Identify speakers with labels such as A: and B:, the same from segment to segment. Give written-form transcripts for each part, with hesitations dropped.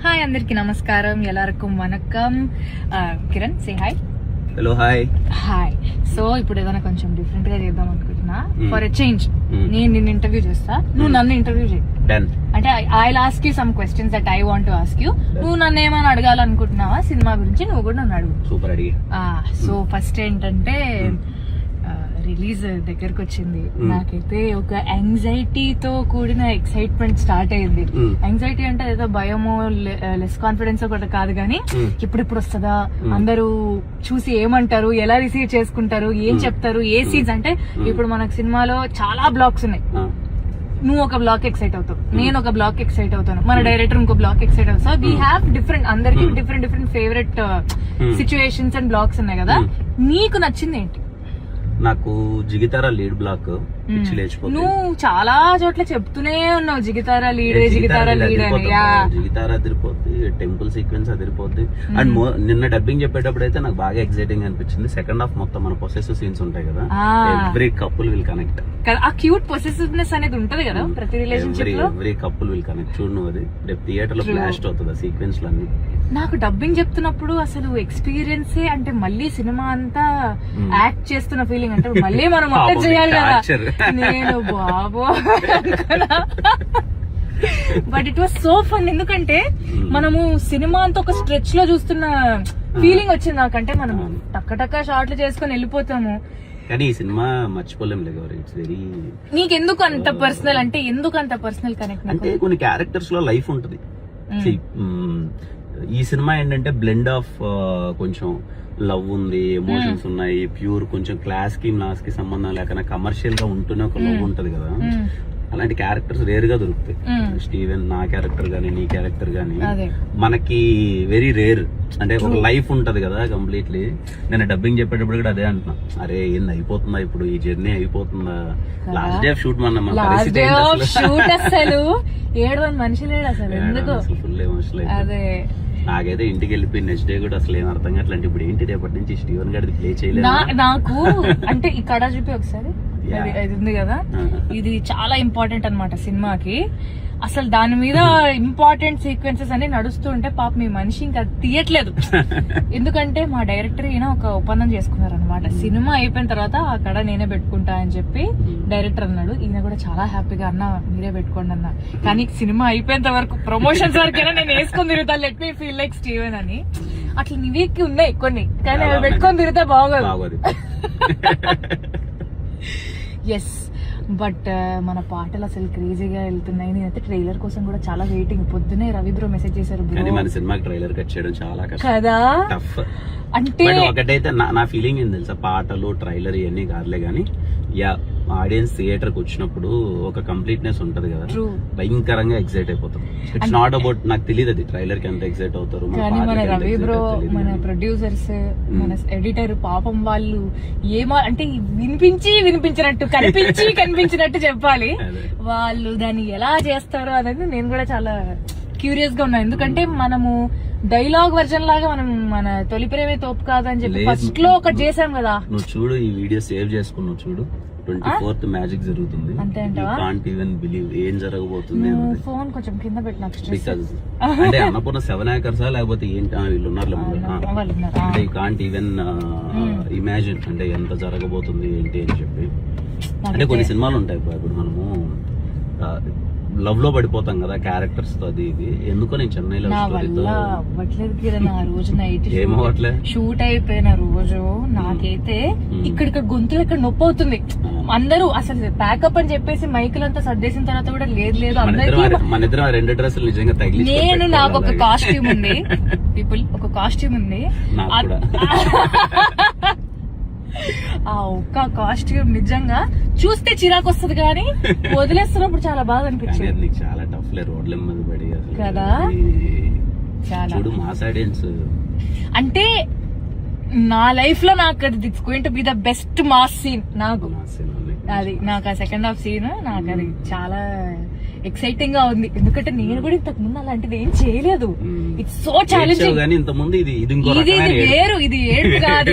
A: Hi అందరికి నమస్కారం, ఎల్లరికం వనక్కం. Kiran say hi.
B: Hello hi.
A: Hi. So ఇప్పుడు ఏదైనా కొంచెం డిఫరెంట్ గా చేద్దాం అనుకుంటున్నా. ఫర్ ఎ చేంజ్ నేను నిన్ను ఇంటర్వ్యూ చేస్తా, నువ్వు నన్ను ఇంటర్వ్యూ చేయి. అంటే I ask you some questions that I want to ask you. నువ్వు నన్ను ఏమైనా అడగాలనుకుంటున్నావా సినిమా గురించి, నువ్వు కూడా నన్ను అడుగు.
B: సూపర్ అడిగి.
A: సో ఫస్ట్ ఏంటంటే రిలీజ్ దగ్గరకు వచ్చింది, నాకైతే ఒక యాంగ్జైటీతో కూడిన ఎక్సైట్మెంట్ స్టార్ట్ అయింది. యాంగ్జైటీ అంటే ఏదో భయమో లెస్ కాన్ఫిడెన్స్ కూడా కాదు, కానీ ఇప్పుడు వస్తుందా, అందరూ చూసి ఏమంటారు, ఎలా రిసీవ్ చేసుకుంటారు, ఏం చెప్తారు, ఏ సీన్స్. అంటే ఇప్పుడు మనకు సినిమాలో చాలా బ్లాక్స్ ఉన్నాయి. నువ్వు ఒక బ్లాక్ ఎక్సైట్ అవుతావు, నేను ఒక బ్లాక్ ఎక్సైట్ అవుతాను, మన డైరెక్టర్ ఇంకో బ్లాక్ ఎక్సైట్ అవుతావు. సో వీ హ్యావ్ డిఫరెంట్, అందరికి different favourite situations and blocks ఉన్నాయి కదా. నీకు నచ్చింది ఏంటి?
B: నాకు జిగితారా లీడ్ బ్లాక్ పిచ్చి లేచిపోతుంది.
A: నువ్వు చాలా చోట్ల చెప్తూనే ఉన్నావు జిగితారా లీడ్ అని.
B: జిగితారా అదిరిపోద్ది, టెంపుల్ సీక్వెన్స్ అదిరిపోద్ది. అండ్ నిన్న డబ్బింగ్ చెప్పేటప్పుడు అయితే నాకు బాగా ఎక్సైటింగ్ అనిపించింది. సెకండ్ హాఫ్ మొత్తం మన పొసెసివ్ సీన్స్ ఉంటాయి కదా, ఎవ్రీ కపుల్ విల్ కనెక్ట్.
A: ఆ క్యూట్ పొసెసివ్నెస్ అనేది ఉంటది కదా ప్రతి రిలేషన్షిప్ లో.
B: Every couple will connect. చూడు నువ్వు, అది రేపు థియేటర్ లో బ్లాస్ట్ అవుతుంది ఆ సీక్వెన్స్ లో అన్ని.
A: నాకు డబ్బింగ్ చెప్తున్నప్పుడు అసలు ఎక్స్పీరియన్సే, అంటే మళ్ళీ సినిమా అంతా యాక్ట్ చేస్తున్న ఫీలింగ్, అంటే మళ్ళీ మనం మొత్తం చేయాలి కదా. నేను బాబో but it was so fun. ఎందుకంటే మనము సినిమా అంతా ఒక స్ట్రెచ్ లో చూస్తున్న ఫీలింగ్ వచ్చింది నాకంటే. మనం టక్క షార్ట్లు చేసుకొని వెళ్ళిపోతాము,
B: కానీ ఈ సినిమా మర్చిపోలేం లేదు. It's very.
A: నీకెందుకు అంత పర్సనల్, అంటే ఎందుకు అంత పర్సనల్ కనెక్ట్?
B: అంటే కొన్ని క్యారెక్టర్స్ లో లైఫ్ ఉంటది. ఈ సినిమా ఏంటంటే బ్లెండ్ ఆఫ్ కొంచెం లవ్ ఉంది, ఎమోషన్స్ ఉన్నాయి, ప్యూర్ కొంచెం క్లాస్ కి మాస్ కి సంబంధం లేకుండా కమర్షియల్ గా ఉంటూనే ఒక లవ్ ఉంటది కదా. అలాంటి క్యారెక్టర్స్ రేర్ గా దొరుకుతాయి. స్టీవెన్, నా క్యారెక్టర్ గానీ, నీ క్యారెక్టర్ గానీ మనకి వెరీ రేర్. అంటే ఒక లైఫ్ ఉంటది కదా కంప్లీట్లీ. నేను డబ్బింగ్ చెప్పేటప్పుడు కూడా అదే అంటున్నా, అరే ఏంది అయిపోతుందా ఇప్పుడు ఈ జర్నీ, అయిపోతుందా? లాస్ట్ డే ఆఫ్ షూట్ మన
A: అసలు ఏడవని మనిషి లేడు అసలు. ఎందుకు
B: ఫుల్ ఎమోషనల్ అదే. నాకైతే ఇంటికి వెళ్ళిపోయి నెక్స్ట్ డే కూడా అసలు ఏం అర్థం కావట్లేదు. ఇప్పుడు ఏంటి రేపటి నుంచి స్టీవెన్ గారిది ప్లే చేయలేదు
A: నాకు. అంటే ఈ కడ చూపి ఒకసారి, ఇది ఉంది కదా, ఇది చాలా ఇంపార్టెంట్ అన్నమాట సినిమాకి. అసలు దాని మీద ఇంపార్టెంట్ సీక్వెన్సెస్ అన్ని నడుస్తూ ఉంటే పాప మీ మనిషి ఇంకా తీయట్లేదు. ఎందుకంటే మా డైరెక్టర్ ఈయన ఒక ఒప్పందం చేసుకున్నారు అనమాట. సినిమా అయిపోయిన తర్వాత ఆ కడ నేనే పెట్టుకుంటా అని చెప్పి డైరెక్టర్ అన్నాడు. ఈయన కూడా చాలా హ్యాపీగా, అన్న మీరే పెట్టుకోండి అన్న, కానీ సినిమా అయిపోయేంత వరకు ప్రమోషన్స్ వరకైనా నేను వేసుకొని తిరుగుతా, let me feel like Steven అని. అట్లా నీకు ఉన్నాయి కొన్ని, కానీ అవి పెట్టుకొని తిరిగితే బాగోదు. ఎస్, బట్ మన పాటలు అసలు క్రేజీగా వెళ్తున్నాయి. నేనైతే ట్రైలర్ కోసం కూడా చాలా వెయిటింగ్. పొద్దునే రవి బ్రో మెసేజ్ చేశారు,
B: మన సినిమాకి ట్రైలర్ కట్ చేయడం చాలా కష్టం
A: కదా. అంటే
B: ఒకటైతే నా ఫీలింగ్ ఏం తెలుసా, పాటలు ట్రైలర్ ఇవన్నీ కాదులే గానీ, యా ఆడియన్స్ థియేటర్ కి వచ్చినప్పుడు ఒక కంప్లీట్నెస్ ఉంటది కదా, భయంకరంగా ఎక్సైట్ అయిపోతాం. ఇట్స్ నాట్ అబౌట్, నాకు తెలియదు అది ట్రైలర్ కి ఎంత ఎక్సైట్ అవుతారు.
A: కానీ మన రవి బ్రో, మన ప్రొడ్యూసర్స్, మన ఎడిటర్ పాపం వాళ్ళు అంటే వినిపించినట్టు కనిపించినట్టు చెప్పాలి. వాళ్ళు దాన్ని ఎలా చేస్తారో అనేది నేను కూడా చాలా క్యూరియస్ గా ఉన్నా. ఎందుకంటే మనము డైలాగ్ వర్జన్ లాగా మనం మన తొలి ప్రేమే తోపు కాదని చెప్పి ఫస్ట్ లో ఒకటి చేసాం కదా.
B: నువ్వు చూడు, ఈ వీడియో సేవ్ చేసుకున్నావు చూడు, 24th మ్యాజిక్ జరుగుతుంది. కాంట్ ఈవెన్ బిలీవ్ ఏం జరగబోతుంది.
A: ఫోన్ కొంచెం కింద పెట్టిన
B: బికాజ్ అంటే అన్నపూర్ణ 7 acres లేకపోతే ఏంటి వీళ్ళు ఉన్నారు అంటే కాంట్ ఈవెన్ ఇమాజిన్ అంటే ఎంత జరగబోతుంది ఏంటి అని చెప్పి. అంటే కొన్ని సినిమాలు ఉంటాయి ఇప్పుడు మనము లవ్ లో పడిపోతాం కదా క్యారెక్టర్స్ తో, అది ఇది. ఎందుకో నేను చెన్నైలో
A: అవ్వట్లేదు కిరణ్. ఆ రోజు నైట్
B: ఏమవ్వట్లే,
A: షూట్ అయిపోయిన రోజు నాకైతే ఇక్కడ గొంతులు ఇక్కడ నొప్పి అవుతుంది. అందరూ అసలు ప్యాకప్ అని చెప్పేసి మైకులంతా సర్దేసిన తర్వాత కూడా లేదు
B: మన ఇద్దరం 2 డ్రెస్సులు నిజంగా తగిలి.
A: నేను నాకు ఒక కాస్ట్యూమ్ ఉంది, పీపుల్ ఒక కాస్ట్యూమ్ ఉంది. ఆ ఒక్క కాస్ట్యూమ్ నిజంగా చూస్తే చిరాకు వస్తుంది, కానీ వదిలేస్తున్నప్పుడు చాలా బాగా అనిపించింది.
B: చాలా టఫ్ లే రోడ్ల మీద పడి
A: కదా.
B: చాలా మాస్ ఆడియన్స్.
A: అంటే నా లైఫ్ లో నాకు అది it's going to be the best mass scene. నాకు అది నాకు ఆ సెకండ్ హాఫ్ సీన్ నాకు అది చాలా ఎక్సైటింగ్ గా ఉంది. ఎందుకంటే నేను కూడా ఇంతకు ముందు అలాంటిది ఏం చేయలేదు. It's so challenging. ఇది వేరు, ఇది ఏడుపు కాదు,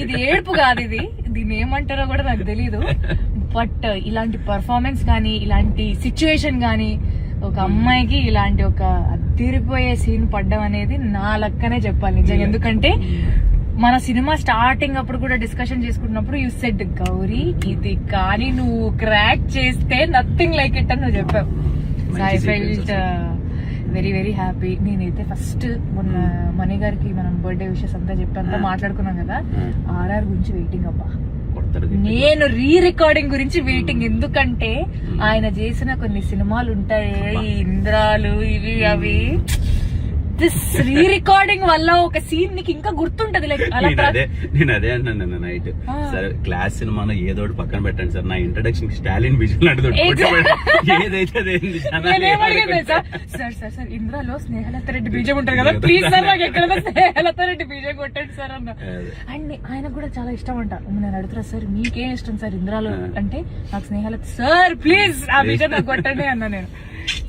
A: ఇది ఏడుపు కాదు, ఇది దీన్ని ఏమంటారో కూడా నాకు తెలీదు. బట్ ఇలాంటి పర్ఫార్మెన్స్ కానీ, ఇలాంటి సిచ్యువేషన్ కానీ ఒక అమ్మాయికి ఇలాంటి ఒక అదిరిపోయే సీన్ పడ్డం అనేది నా లక్కనే చెప్పాలి నిజంగా. ఎందుకంటే మన సినిమా స్టార్టింగ్ అప్పుడు కూడా డిస్కషన్ చేసుకున్నప్పుడు యూ సెడ్ గౌరీ ఇది కానీ నువ్వు క్రాక్ చేస్తే నథింగ్ లైక్ ఇట్ అని నువ్వు చెప్పావు. So I felt very very happy. నేనైతే ఫస్ట్ మొన్న మణి గారికి మనం బర్త్డే విషెస్ అంతా చెప్పంతా మాట్లాడుకున్నాం కదా, ఆర్ఆర్ గురించి వెయిటింగ్ అబ్బా. నేను రికార్డింగ్ గురించి వెయిటింగ్. ఎందుకంటే ఆయన చేసిన కొన్ని సినిమాలు ఉంటాయి, ఇంద్రాలు ఇవి అవి, రికార్డింగ్ వల్ల ఒక సీన్ నీకు ఇంకా గుర్తుంటది. లైక్
B: నేను అదే అన్నాను నైట్, సరే క్లాస్ సినిమాను ఏదోటి పక్కన పెట్టండి సార్, నా ఇంట్రడక్షన్ స్టాలిన్ విజువల్ ఏదైతే
A: సార్ సార్ సార్ ఇంద్రాలో స్నేహలత రెడ్డి బీజం ఉంటారు కదా, ప్లీజ్ సార్ నాకు ఎక్కడ స్నేహలత రెడ్డి బీజం కొట్టండి సార్ అన్న. అండ్ ఆయనకు కూడా చాలా ఇష్టం అంట. నేను అడుగుతున్నా సార్ మీకేం ఇష్టం సార్ ఇంద్రాలో అంటే, నాకు స్నేహలత సార్ ప్లీజ్ ఆ బీజం నాకు కొట్టండి అన్నా నేను.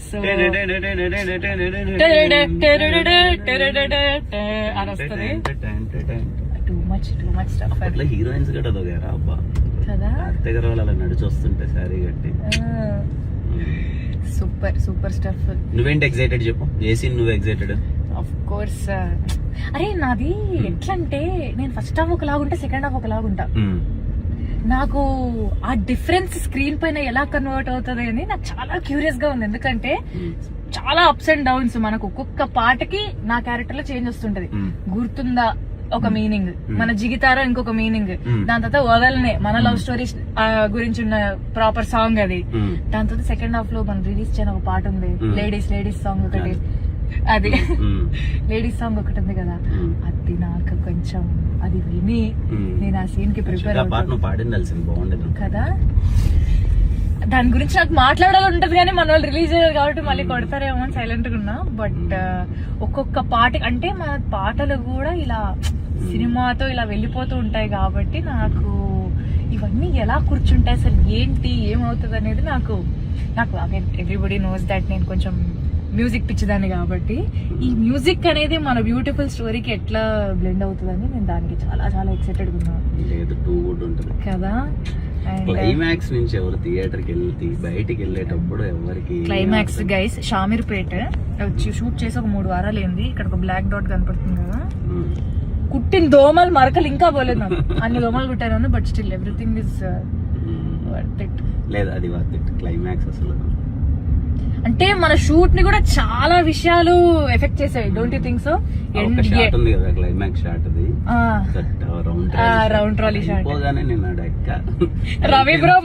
A: సో అని వస్తుంది. Too much stuff.
B: అట్లా హీరోయిన్స్ కూడా అదొగారా అబ్బా
A: కదా,
B: దగ్గర వాళ్ళు అలా నడిచొస్తుంటే సారీ కట్టి
A: సూపర్ సూపర్ స్టఫ్.
B: నువ్వేంటి ఎక్సైటెడ్ చెప్పు, ఏ సీన్ నువ్వు ఎక్సైటెడ్?
A: ఆఫ్ కోర్స్ అరే నాది ఎట్లా అంటే, నేను ఫస్ట్ హాఫ్ ఒకలాగుంటే సెకండ్ హాఫ్ ఒకలాగుంటా. నాకు ఆ డిఫరెన్స్ స్క్రీన్ పైన ఎలా కన్వర్ట్ అవుతుంది అని నాకు చాలా క్యూరియస్ గా ఉంది. ఎందుకంటే చాలా అప్స్ అండ్ డౌన్స్, మనకు ఒక్కొక్క పాటకి నా క్యారెక్టర్ లో చేంజ్ వస్తుంటది. గుర్తుందా ఒక మీనింగ్, మన జిగితారా ఇంకొక మీనింగ్, దాని తర్వాత వదలనే మన లవ్ స్టోరీ గురించి ఉన్న ప్రాపర్ సాంగ్ అది. దాని తర్వాత సెకండ్ హాఫ్ లో మనం రిలీజ్ చేయని ఒక పాట ఉంది, లేడీస్ సాంగ్ ఒకటి, అది లేడీస్ సాంగ్ ఒకటి ఉంది కదా, అది నాకు కొంచెం అది విని నేను ఆ సీన్ కి ప్రిపేర్
B: అవుతాను
A: కదా. దాని గురించి నాకు మాట్లాడాలి ఉంటది కానీ మన వాళ్ళు రిలీజ్ అయ్యారు కాబట్టి మళ్ళీ కొడతారేమో అని సైలెంట్ గా ఉన్నా. బట్ ఒక్కొక్క పాట అంటే మన పాటలు కూడా ఇలా సినిమాతో ఇలా వెళ్ళిపోతూ ఉంటాయి కాబట్టి నాకు ఇవన్నీ ఎలా కూర్చుంటాయి, అసలు ఏంటి ఏమవుతుంది అనేది నాకు ఎవ్రీబడి నోస్ దట్ నేను కొంచెం మ్యూజిక్ పిచ్చిదాన్ని కాబట్టి ఈ మ్యూజిక్ అనేది మన బ్యూటిఫుల్ స్టోరీకి ఎట్లా బ్లెండ్ అవుతుందని నేను దానికి చాలా చాలా ఎక్సైటెడ్ ఉన్నాను కదా.
B: క్లైమాక్స్ నుంచి ఎవరు థియేటర్ కి వెళ్తే బయటికి వెళ్ళేటప్పుడు ఎవరికి
A: క్లైమాక్స్ గైస్ షామీర్పేట వచ్చి షూట్ చేసి ఒక 3 వారాలు ఏంది, ఇక్కడ ఒక బ్లాక్ డాట్ కనపడుతుంది కదా, కుట్టిన దోమలు మరకలు ఇంకా పోలేదు నాకు, అన్ని దోమలు కుట్టాను. But still everything is worth it.
B: లేదు అది వర్త్ ఇట్. క్లైమాక్స్ అసలు
A: అంటే మన షూట్ ని కూడా చాలా విషయాలు ఎఫెక్ట్ చేసాయి, don't you think so?
B: Climax shot అది
A: రౌండ్ ట్రాలీ షాట్
B: నేను
A: రవి బ్రో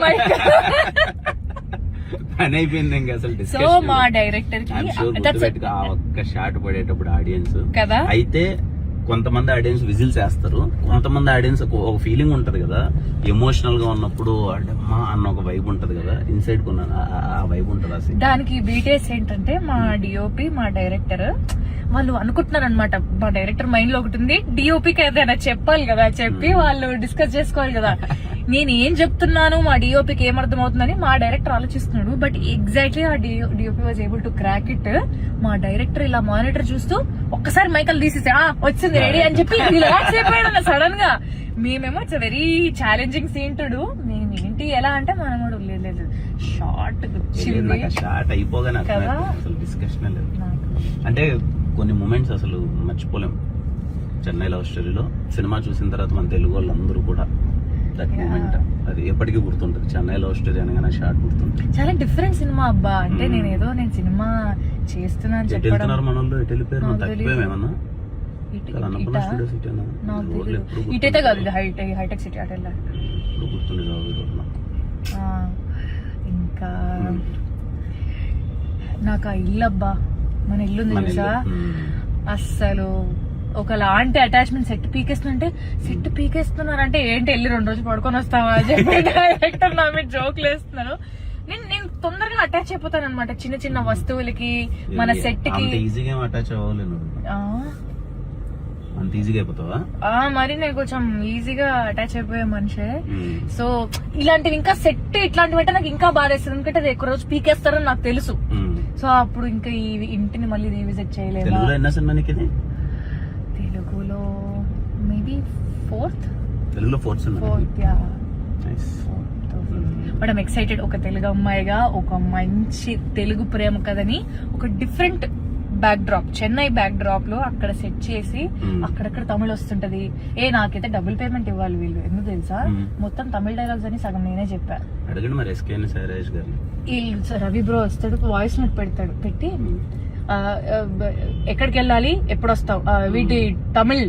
B: పని అయిపోయింది ఇంకా అసలు.
A: సో మా డైరెక్టర్ కి
B: ఆ ఒక్క షాట్ పడేటప్పుడు ఆడియన్స్
A: కదా,
B: అయితే కొంతమంది ఆడియన్స్ విజిల్స్ వేస్తారు, కొంతమంది ఆడియన్స్ ఒక ఫీలింగ్ ఉంటది కదా, ఎమోషనల్ గా ఉన్నప్పుడు అమ్మా అన్న ఒక వైబ్ ఉంటది కదా, ఇన్సైడ్ కొన్నాను ఆ వైబ్ ఉంటది. అసలు దానికి
A: బీటెస్ ఏంటంటే మా డిఓపి మా డైరెక్టర్ వాళ్ళు అనుకుంటున్నారు అనమాట, మా డైరెక్టర్ మైండ్ లో ఒకటి ఉంది, డిఓపికి ఏదైనా చెప్పాలి కదా, చెప్పి వాళ్ళు డిస్కస్ చేసుకోవాలి కదా. నేను ఏం చెప్తున్నాను మా డిఓపికి ఏం అర్థం అవుతుందని మా డైరెక్టర్ ఆలోచిస్తున్నాడు. బట్ ఎగ్జాక్ట్లీ ఆ DOP was able to crack it. మా డైరెక్టర్ ఇలా మానిటర్ చూస్తూ ఒక్కసారి మైకల్ తీసేసి వచ్చింది రెడీ అని చెప్పి రిలాక్స్ అయిపోయాడు సడన్ గా. మేమేమో it's very challenging scene to do. మేము ఏంటి ఎలా అంటే మనం కూడా లేదు షార్ట్
B: షార్ట్ అయిపోగానే అసలు డిస్కషన్ లేదు. అంటే కొన్ని మూమెంట్స్ అసలు మర్చిపోలేం. చెన్నై లవ్ స్టోరీలో సినిమా చూసిన తర్వాత మన తెలుగు వాళ్ళందరూ కూడా దట్ మూమెంట్ అది ఎప్పటికీ గుర్తుంటది. చెన్నై లవ్ స్టోరీ అనగానే షార్ట్ గుర్తుంటది.
A: చాలా డిఫరెంట్ సినిమా అబ్బా. అంటే నేను సినిమా చేస్తున్నాను చెప్పడం
B: మన వాళ్ళు ఎటు వెళ్ళిపోయారు, తప్పిపోయామేమన్నా
A: ఇటైతే కాదు, హైటెక్ సిటీ అటు వెళ్ళాలి. ఇంకా నాకు ఆ ఇల్లు అబ్బా, మన ఇల్లు ఉంది తెలుసా, అస్సలు ఒకలాంటి అటాచ్మెంట్. సెట్ పీకేస్తున్నారంటే ఏంటి, వెళ్ళి 2 రోజులు పడుకొని వస్తావా అని చెప్పి డైరెక్టర్ నా మీద జోకులు వేస్తున్నారు. నేను తొందరగా అటాచ్ అయిపోతాను అనమాట చిన్న చిన్న వస్తువులకి, మన సెట్ కి.
B: అంత ఈజీగా అయిపోతావా?
A: మరి నేను కొంచెం ఈజీగా అటాచ్ అయిపోయే మనిషే. సో ఇలాంటివి ఇంకా సెట్ ఇట్లాంటివి అంటే నాకు ఇంకా బాధేస్తుంది, ఎందుకంటే అది ఎక్కువ రోజు పీకేస్తారని నాకు తెలుసు. సో అప్పుడు ఇంకా ఈ ఇంటిని మళ్ళీ రీవిజిట్ చేయలేదు. తెలుగులో మేబీ 4th.
B: తెలుగులో 4th.
A: But I'm excited. ఒక తెలుగు అమ్మాయిగా ఒక మంచి తెలుగు ప్రేమ కథని ఒక different back drop, Chennai back drop లో అక్కడ సెట్ చేసి అక్కడక్కడ తమిళ్ వస్తుంటది. నాకైతే డబుల్ పేమెంట్ ఇవ్వాలి వీళ్ళు, ఎందుకు తెలుసా? మొత్తం తమిళ డైలాగ్స్ అని సగం నేనే చెప్పా.
B: అడగండి మరి ఎస్కేఎన్ శైలేష్ గారు.
A: రవి బ్రో వస్తాడు, వాయిస్ నోట్ పెడతాడు, పెట్టి ఎక్కడికి వెళ్ళాలి, ఎప్పుడు వస్తావు, వీటి తమిళ్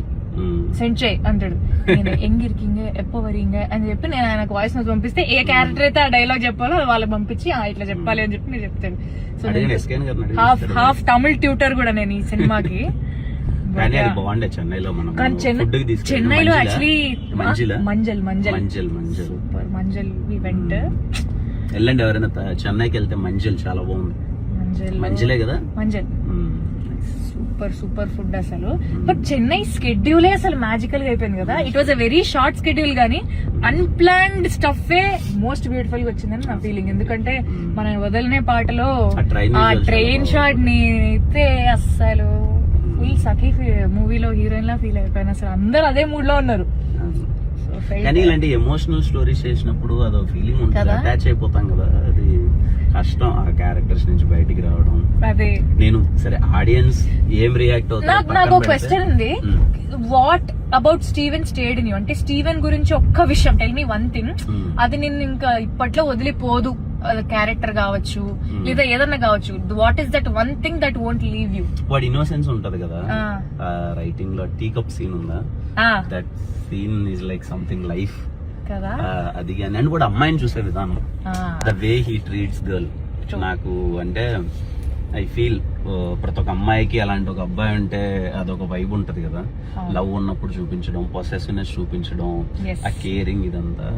A: సెండ్ చేయి అంటాడు. నేను ఎంగిరికింగ ఎప్పో వరింగ అని చెప్పి నేను ఆయనకు వాయిస్ నోట్ పంపిస్తే ఏ క్యారెక్టర్ అయితే ఆ డైలాగ్ చెప్పాలో వాళ్ళకి పంపించి ఇట్లా చెప్పాలి అని చెప్పి నేను చెప్తాను. సో హాఫ్ తమిళ్ ట్యూటర్ కూడా నేను ఈ సినిమాకి. చెన్నైలో యాక్చువల్లీ మంజల్ సూపర్. మంజల్ ఈవెంట్
B: వెళ్ళండి ఎవరైనా చెన్నైకి వెళ్తే మంజల్ చాలా బాగుంది. మంజలే కదా, మంజల్
A: సూపర్ ఫుడ్ అసలు. బట్ చెన్నై స్కెడ్యూలే అసలు మ్యాజికల్ గా అయిపోయింది కదా. It was a very short schedule గానీ అన్ప్లాన్డ్ స్టఫ్ మోస్ట్ బ్యూటిఫుల్ గా వచ్చిందని నా ఫీలింగ్. ఎందుకంటే మనం వదలనే పాటలో ఆ ట్రైన్ షాట్ ని అయితే అస్సలు ఫుల్ సఖీ మూవీలో హీరోయిన్ లా ఫీల్ అయిపోయాను. అసలు అందరు అదే మూడ్ లో ఉన్నారు.
B: కానీ ఇలాంటి ఎమోషనల్ స్టోరీస్ చేసినప్పుడు అదో ఫీలింగ్ ఉంటుంది, అటాచ్ అయిపోతాం కదా. అది కష్టం ఆ క్యారెక్టర్స్ నుంచి బయటికి రావడం.
A: అదే
B: నేను సరే ఆడియన్స్ ఏం రియాక్ట్ అవుతారు.
A: నాకు ఒక క్వశ్చన్ ఉంది, what about Steven stayed in you? అంటే స్టీవెన్ గురించి ఒక్క విషయం, టెల్ మీ వన్ థింగ్, అది నిన్ను ఇంకా ఇప్పట్లో వదిలిపోదు, క్యారెక్టర్ కావచ్చు లేదా ఏదన్నా కావచ్చు. What is that one thing that won't leave you?
B: వాడి ఇన్నోసెన్స్ ఉంటది కదా. రైటింగ్ లో టీ కప్ సీన్ ఉందా, that scene is like something life కదా. అది నేను కూడా అమ్మాయిని చూసే విధానం, the way he treats girl, నాకు అంటే ఐ ఫీల్ ప్రతి ఒక్క అమ్మాయికి అలాంటి ఒక అబ్బాయి ఉంటే అదొక వైబ్ ఉంటది కదా. లవ్ ఉన్నప్పుడు చూపించడం, పొసెసివ్నెస్ చూపించడం, ఆ కేరింగ్, ఇదంతా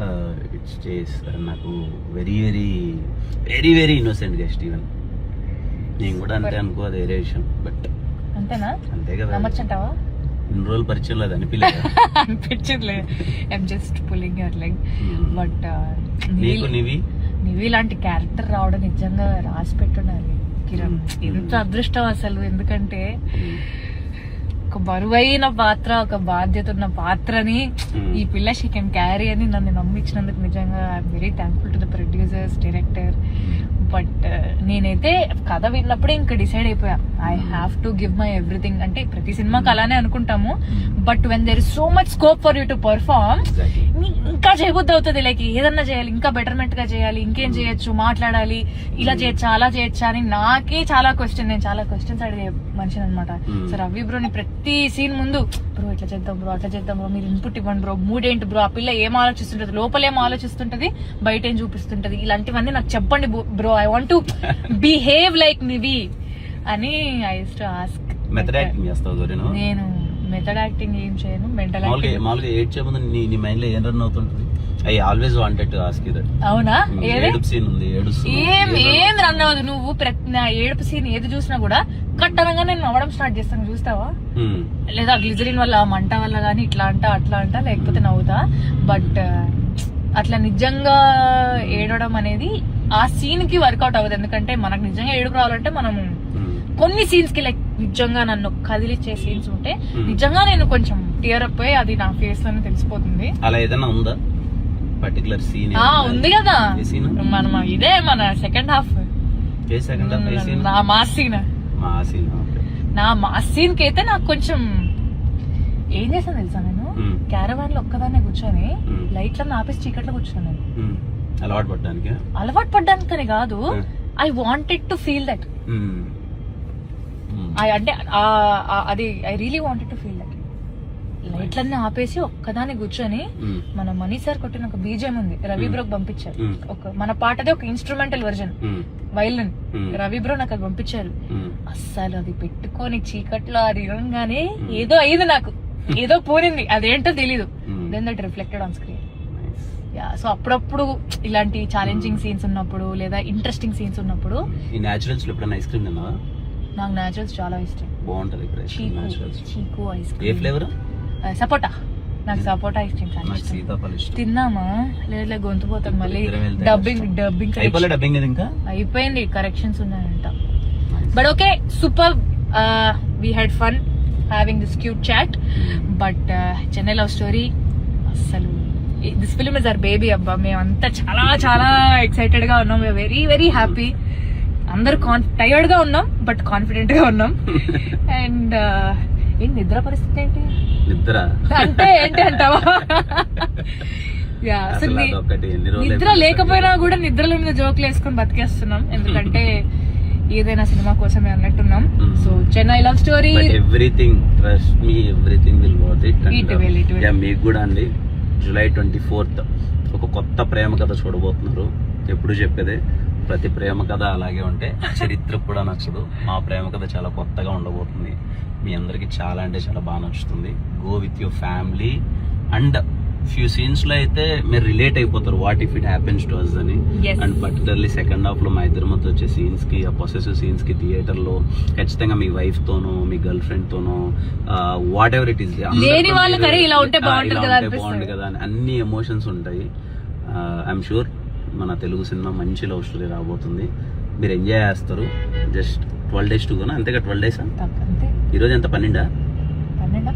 B: ఇట్స్ చేస్ నాకు very very very very innocent గా స్టీవెన్. నేను కూడా అంతే అనుకో, అది వేరే విషయం. బట్
A: అంతేనా?
B: అంతే కదా.
A: నమ్మచ్చంటావా?
B: ఇన్ని రోజులు పరిచయం లేదు
A: అనిపించట్లే. I'm just pulling your leg. But Nivi లాంటి క్యారెక్టర్ రావడం నిజంగా రాసి పెట్టుండాలి కిరణ్. ఎంత అదృష్టం అసలు. ఎందుకంటే ఒక బరువైన పాత్ర, ఒక బాధ్యత ఉన్న పాత్రని ఈ పిల్ల షీ కెన్ క్యారీ అని నన్ను నమ్మించినందుకు నిజంగా I'm very thankful to the producers, director. But నేనైతే కథ విన్నప్పుడే ఇంకా డిసైడ్ అయిపోయా, I have to give my everything. అంటే ప్రతి సినిమాకి అలానే అనుకుంటాము, but when there is so much scope for you to perform, ఇంకా చేయబుద్ధి అవుతుంది. లైక్ ఏదన్నా చేయాలి, ఇంకా బెటర్మెంట్ గా చేయాలి, ఇంకేం చేయొచ్చు, మాట్లాడాలి, ఇలా చేయొచ్చా, అలా చేయొచ్చా అని నాకే చాలా నేను చాలా క్వశ్చన్స్ అడిగే మనిషిని అనమాట. సో రవి బ్రోని ప్రతి సీన్ ముందు, బ్రో ఇట్లా చేద్దాం బ్రో, అట్లా చేద్దాం బ్రో, మీరు ఇన్పుట్ ఇవ్వండి బ్రో, మూడ్ ఏంటి బ్రో, ఆ పిల్ల ఏం ఆలోచిస్తుంటది, లోపల ఏం ఆలోచిస్తుంటది, బయట ఏం చూపిస్తుంటది, ఇలాంటివన్నీ నాకు చెప్పండి bro, I want to behave like Nivi అని I use to ask.
B: Method acting చేస్తావు?
A: నేను మెథడ్ యాక్టింగ్ ఏం చేయను. మెంటల్
B: మామూలుగా ఏడ్చేముందు నీ మైండ్ లో ఏం రన్ అవుతుంటది? I always wanted to ask you that.
A: అవునా?
B: ఏడుపు సీన్ ఉంది,
A: ఏం రన్ అవ్వదు. నువ్వు నా ఏడుపు సీన్ ఏది చూసినా కూడా కట్టనంగా నేను నవ్వడం స్టార్ట్ చేస్తాను, చూస్తావా? లేదా గ్లిజరిన్ వల్ల, మంట వల్ల గానీ ఇట్లా అంట అట్లా అంట, లేకపోతే నవ్వుతా. బట్ అట్లా నిజంగా ఏడవడం అనేది ఆ సీన్ కి వర్కౌట్ అవ్వదు. ఎందుకంటే మనకు నిజంగా ఏడుపు రావాలంటే మనం కొన్ని సీన్స్ కి లైక్ నిజంగా నన్ను కదిలిచ్చే సీన్స్ ఉంటే నిజంగా నేను కొంచెం టియర్ అప్ అయ్యి అది నా ఫేస్ లోనే తెలిసిపోతుంది.
B: అలా ఏదైనా ఉందా పర్టికులర్ సీన్?
A: ఉంది కదా, మనం ఇదే మన సెకండ్ హాఫ్ నా మాస్ సీన్. నా మాస్ సీన్ కి అయితే నాకు కొంచెం ఏం చేస్తాను తెలుసా, నేను క్యారవాన్ లో ఒక్కదాన్నే కూర్చొని లైట్లను ఆపేసి చీకట్లో కూర్చున్నాను. అలవాటు పడ్డానికని కాదు, I wanted to feel that. అంటే అది I really wanted to feel that. లైట్లన్నీ ఆపేసి ఒక్కదాన్ని కూర్చొని, మన మనీ సార్ కొట్టిన ఒక బీజేం ఉంది, రవి బ్రోకి పంపించారు. మన పాటదే ఒక instrumental version, violin, Ravi bro నాకు అది పంపించారు. అస్సలు అది పెట్టుకొని చీకట్లో అది వినగానే ఏదో అయ్యింది, నాకు ఏదో పోయింది, అదేంటో తెలీదు. Then that reflected on screen. So అప్పుడప్పుడు ఇలాంటి ఛాలెంజింగ్ సీన్స్ ఉన్నప్పుడు లేదా ఇంట్రెస్టింగ్ సీన్స్ ఉన్నప్పుడు. నాకు నేచురల్స్ చాలా ఇష్టం.
B: బాగుంటది.
A: చీకు ఐస్ క్రీమ్.
B: ఏ ఫ్లేవర్?
A: సపోటా. నాకు సపోటా ఐస్ క్రీమ్ చాలా ఇష్టం. తిన్నామా లేదా గొంతు పోతాం మళ్ళీ. డబ్బింగ్ అయిపోయింది, కరెక్షన్స్ ఉన్నాయంట. But okay, super. We had fun having this cute chat. But Chennai love story అస్సలు this film is our baby అబ్బా. మేమంతా చాలా చాలా ఎక్సైటెడ్ గా ఉన్నాం. Very very happy. అందరు టైర్డ్ గా ఉన్నాం బట్ కాన్ఫిడెంట్ గా ఉన్నాం. అండ్ ఏంటి నిద్ర పరిస్థితి ఏంటి?
B: నిద్ర
A: అంటే ఏంటి అంటావా?
B: అసలు అదొక్కటి ఎన్ని రోజులు
A: నిద్ర లేకపోయినా కూడా నిద్రల మీద జోకులు వేసుకొని బతికేస్తున్నాం. ఎందుకంటే ఏదైనా సినిమా కోసమే అన్నట్టున్నాం. So Chennai love story,
B: everything trust me, everything will worth it. మీకు కూడా అండి జూలై 24th ఒక కొత్త ప్రేమ కథ చూడబోతున్నారు. ఎప్పుడు చెప్పేదే, ప్రతి ప్రేమ కథ అలాగే ఉంటే చరిత్ర కూడా నచ్చదు. మా ప్రేమ కథ చాలా కొత్తగా ఉండబోతుంది. మీ అందరికి చాలా అంటే చాలా బాగా నచ్చుతుంది. Go with your family. And few scenes లో అయితే మీరు రిలేట్ అయిపోతారు, what if it happens to us అని.
A: Yes.
B: And particularly second half లో మా ఇద్దరి మధ్య వచ్చే సీన్స్ కి, ఆ పొసెసివ్ సీన్స్ కి థియేటర్ లో ఖచ్చితంగా మీ వైఫ్ తోనో మీ గర్ల్ ఫ్రెండ్ తోనో వాట్ ఎవర్ ఇట్ ఈస్
A: లేని వాళ్ళు కరే ఇలా ఉంటే బాగుంటుంది కదా
B: బాగుంటుంది కదా అని అన్ని ఎమోషన్స్ ఉంటాయి. ఐఎమ్ షూర్ మన తెలుగు సినిమా మంచి లవ్ స్టోరీ రాబోతుంది. మీరు ఎంజాయ్ చేస్తారు. జస్ట్ 12 days టు గోనా, అంతేగా 12 days.
A: అంతే.
B: ఈరోజు ఎంత 12?
A: 11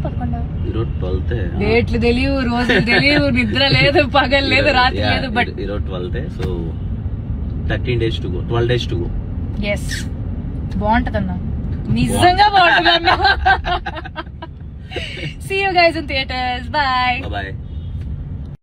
B: ఈరోజు 12th.
A: డేట్లు తెలియవు, రోజులు తెలియవు, నిద్ర లేదు, పగలు లేదు, రాత్రి లేదు. బట్
B: ఈరోజు 12th. So 13 days to go, 12 days to go.
A: Yes, బాగుంటదన్నా, నిజంగా బాగుంటదన్నా. See you guys in theaters. Bye.
B: Bye.